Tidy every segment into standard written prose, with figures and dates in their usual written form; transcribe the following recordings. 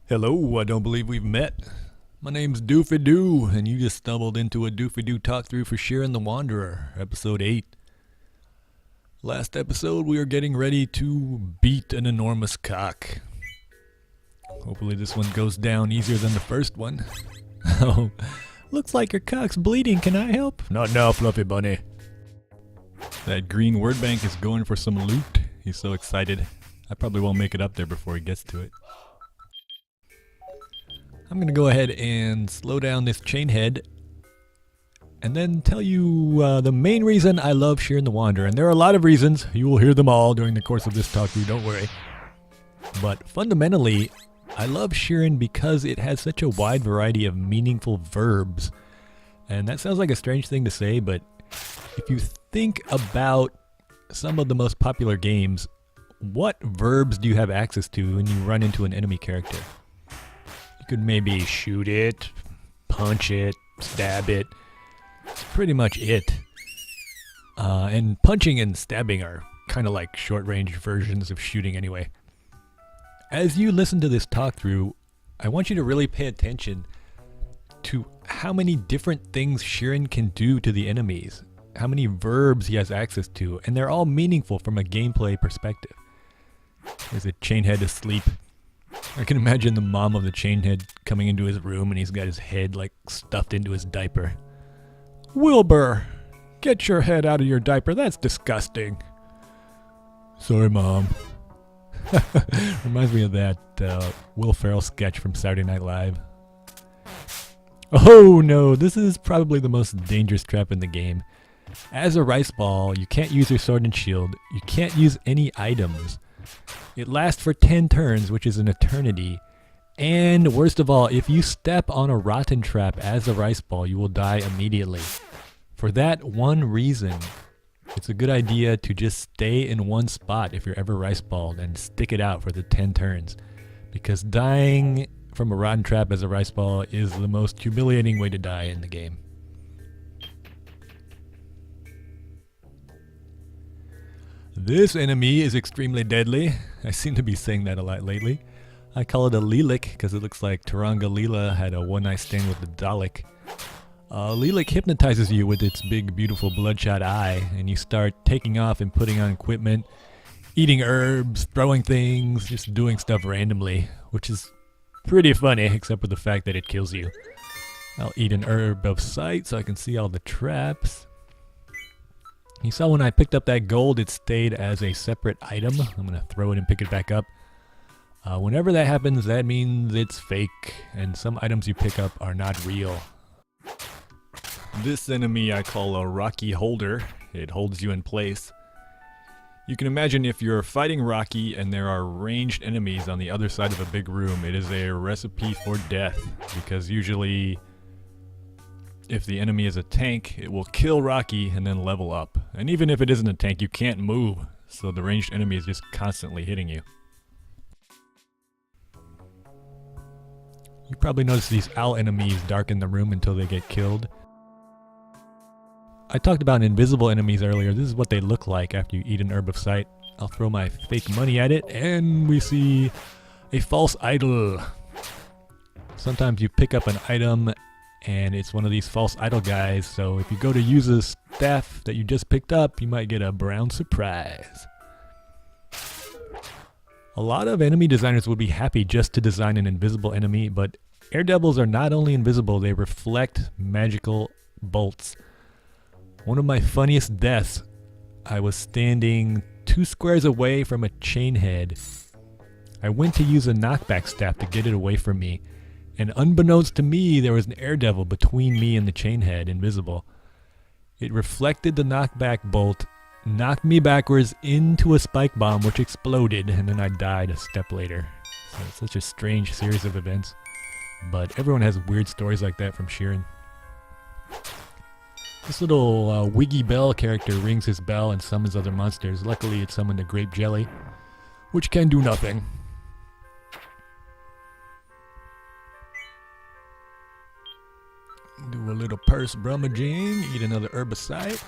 Hello, I don't believe we've met. My name's Doofy Doo, and you just stumbled into a Doofy Doo talk through for Shiren the Wanderer, episode 8. Last episode, we are getting ready to beat an enormous cock. Hopefully this one goes down easier than the first one. Oh, looks like your cock's bleeding. Can I help? Not now, Fluffy Bunny. That green word bank is going for some loot. He's so excited. I probably won't make it up there before he gets to it. I'm going to go ahead and slow down this chain head and then tell you the main reason I love Shiren the Wanderer. And there are a lot of reasons. You will hear them all during the course of this talk-through, don't worry. But fundamentally, I love Shiren because it has such a wide variety of meaningful verbs. And that sounds like a strange thing to say, but if you think about some of the most popular games, what verbs do you have access to when you run into an enemy character? You could maybe shoot it, punch it, stab it. That's pretty much it. And punching and stabbing are kind of like short-range versions of shooting anyway. As you listen to this talk-through, I want you to really pay attention to how many different things Shiren can do to the enemies, how many verbs he has access to, and they're all meaningful from a gameplay perspective. There's a chainhead asleep. I can imagine the mom of the chainhead coming into his room and he's got his head like stuffed into his diaper. Wilbur, get your head out of your diaper. That's disgusting. Sorry, Mom. Reminds me of that Will Ferrell sketch from Saturday Night Live. Oh no, this is probably the most dangerous trap in the game. As a rice ball, you can't use your sword and shield. You can't use any items. It lasts for 10 turns, which is an eternity. And worst of all, if you step on a rotten trap as a rice ball, you will die immediately. For that one reason, it's a good idea to just stay in one spot if you're ever rice balled and stick it out for the 10 turns. Because dying from a rotten trap as a rice ball is the most humiliating way to die in the game. This enemy is extremely deadly. I seem to be saying that a lot lately. I call it a Lilac because it looks like Taranga Leela had a one-night stand with the Dalek. Lilac hypnotizes you with its big, beautiful bloodshot eye, and you start taking off and putting on equipment, eating herbs, throwing things, just doing stuff randomly, which is pretty funny, except for the fact that it kills you. I'll eat an herb of sight so I can see all the traps. You saw when I picked up that gold, it stayed as a separate item. I'm going to throw it and pick it back up. Whenever that happens, that means it's fake, and some items you pick up are not real. This enemy I call a Rocky Holder. It holds you in place. You can imagine if you're fighting Rocky and there are ranged enemies on the other side of a big room, it is a recipe for death, because usually if the enemy is a tank, it will kill Rocky and then level up. And even if it isn't a tank, you can't move, so the ranged enemy is just constantly hitting you. You probably notice these owl enemies darken the room until they get killed. I talked about invisible enemies earlier. This is what they look like after you eat an herb of sight. I'll throw my fake money at it, and we see a false idol. Sometimes you pick up an item and it's one of these false idol guys, so if you go to use a staff that you just picked up, you might get a brown surprise. A lot of enemy designers would be happy just to design an invisible enemy, but air devils are not only invisible, they reflect magical bolts. One of my funniest deaths, I was standing 2 squares away from a chainhead. I went to use a knockback staff to get it away from me, and unbeknownst to me, there was an air devil between me and the chainhead, invisible. It reflected the knockback bolt, knocked me backwards into a spike bomb, which exploded, and then I died a step later. So it's such a strange series of events. But everyone has weird stories like that from Shiren. This little Wiggy Bell character rings his bell and summons other monsters. Luckily, it summoned a grape jelly, which can do nothing. Do a little purse brummaging, eat another herbicide.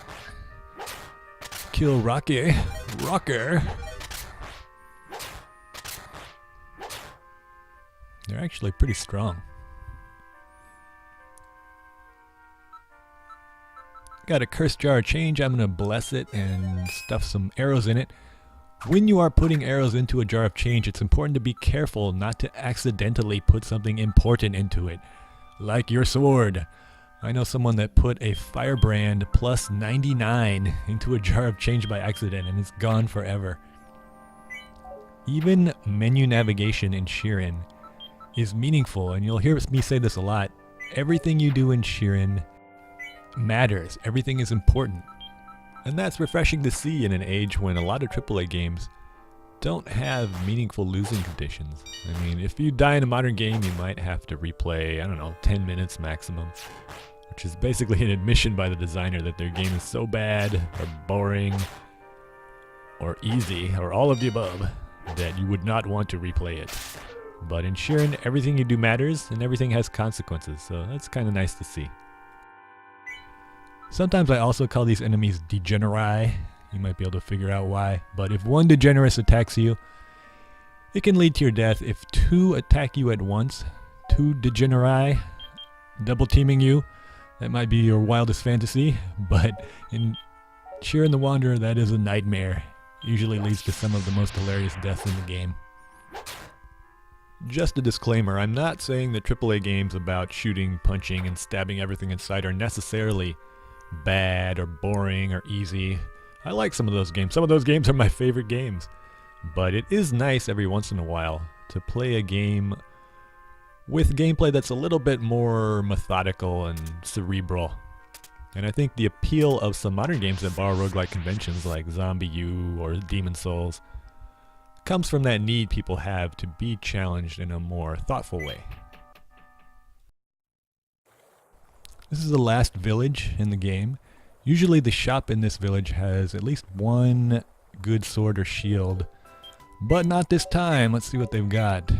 Kill Rocky. Rocker. They're actually pretty strong. Got a cursed jar of change. I'm going to bless it and stuff some arrows in it. When you are putting arrows into a jar of change, it's important to be careful not to accidentally put something important into it. Like your sword. I know someone that put a firebrand plus 99 into a jar of change by accident and it's gone forever. Even menu navigation in Shiren is meaningful, and you'll hear me say this a lot. Everything you do in Shiren matters. Everything is important. And that's refreshing to see in an age when a lot of AAA games don't have meaningful losing conditions. I mean, if you die in a modern game, you might have to replay, I don't know, 10 minutes maximum. Which is basically an admission by the designer that their game is so bad, or boring, or easy, or all of the above, that you would not want to replay it. But in Shiren, everything you do matters, and everything has consequences, so that's kind of nice to see. Sometimes I also call these enemies degeneri. You might be able to figure out why. But if one degenerate attacks you, it can lead to your death. If two attack you at once, two degeneri double teaming you, that might be your wildest fantasy. But in Shiren the Wanderer, that is a nightmare. Usually leads to some of the most hilarious deaths in the game. Just a disclaimer, I'm not saying that AAA games about shooting, punching, and stabbing everything in sight are necessarily bad or boring or easy. I like some of those games. Some of those games are my favorite games. But it is nice every once in a while to play a game with gameplay that's a little bit more methodical and cerebral. And I think the appeal of some modern games that borrow roguelike conventions like Zombie U or Demon Souls comes from that need people have to be challenged in a more thoughtful way. This is the last village in the game. Usually the shop in this village has at least one good sword or shield, but not this time. Let's see what they've got.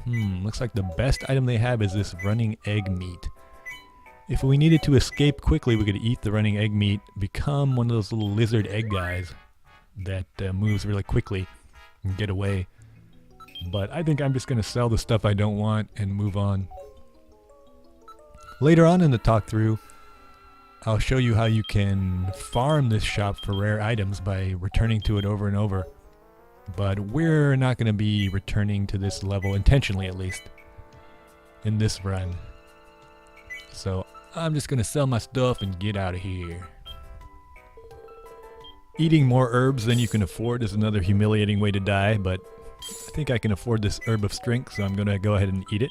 Looks like the best item they have is this running egg meat. If we needed to escape quickly, we could eat the running egg meat, become one of those little lizard egg guys that moves really quickly and get away. But I think I'm just going to sell the stuff I don't want and move on. Later on in the talk through, I'll show you how you can farm this shop for rare items by returning to it over and over. But we're not going to be returning to this level, intentionally at least, in this run. So I'm just going to sell my stuff and get out of here. Eating more herbs than you can afford is another humiliating way to die, but I think I can afford this herb of strength, so I'm going to go ahead and eat it.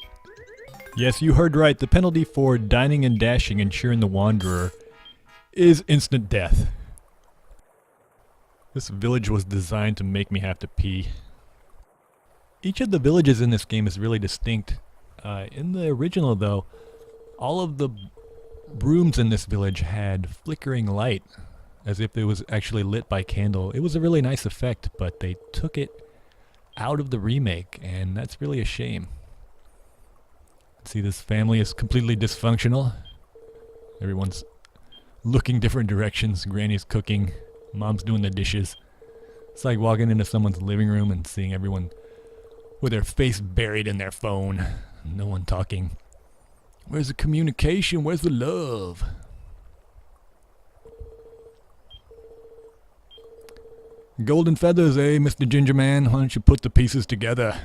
Yes, you heard right. The penalty for dining and dashing in Shiren the Wanderer is instant death. This village was designed to make me have to pee. Each of the villages in this game is really distinct. In the original, though, all of the rooms in this village had flickering light, as if it was actually lit by candle. It was a really nice effect, but they took it out of the remake, and that's really a shame. See, this family is completely dysfunctional. Everyone's looking different directions. Granny's cooking. Mom's doing the dishes. It's like walking into someone's living room and seeing everyone with their face buried in their phone. No one talking. Where's the communication? Where's the love? Golden feathers, eh, Mr. Ginger Man? Why don't you put the pieces together?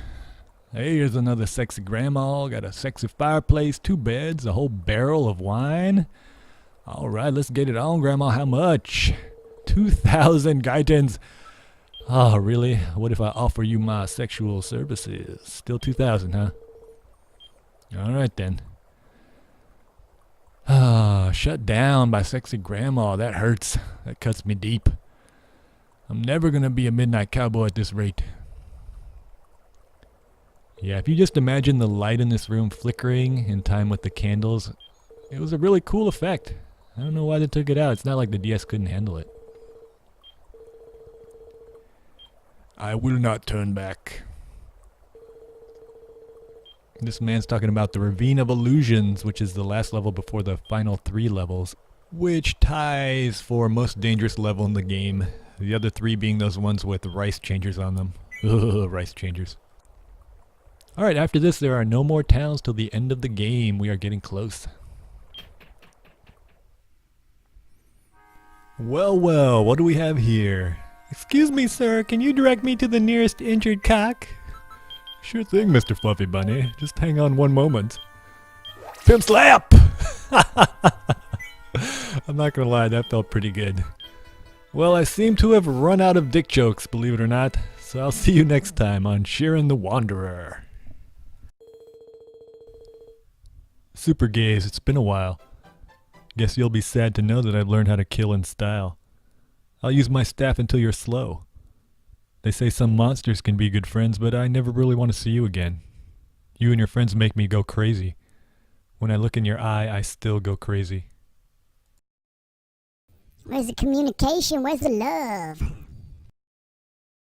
Hey, here's another sexy grandma. Got a sexy fireplace, 2 beds, a whole barrel of wine. All right, let's get it on, Grandma. How much? 2,000 gaitens. Oh, really? What if I offer you my sexual services? Still 2,000, huh? All right, then. Ah, shut down by sexy grandma. That hurts. That cuts me deep. I'm never going to be a midnight cowboy at this rate. Yeah, if you just imagine the light in this room flickering in time with the candles, it was a really cool effect. I don't know why they took it out. It's not like the DS couldn't handle it. I will not turn back. This man's talking about the Ravine of Illusions, which is the last level before the final 3 levels, which ties for most dangerous level in the game. The other 3 being those ones with rice changers on them. Ugh, rice changers. Alright, after this there are no more towns till the end of the game. We are getting close. Well, well, what do we have here? Excuse me, sir, can you direct me to the nearest injured cock? Sure thing, Mr. Fluffy Bunny. Just hang on one moment. Pimp slap! I'm not gonna lie, that felt pretty good. Well, I seem to have run out of dick jokes, believe it or not. So I'll see you next time on Shiren the Wanderer. Super Gaze, it's been a while. Guess you'll be sad to know that I've learned how to kill in style. I'll use my staff until you're slow. They say some monsters can be good friends, but I never really want to see you again. You and your friends make me go crazy. When I look in your eye, I still go crazy. Where's the communication? Where's the love?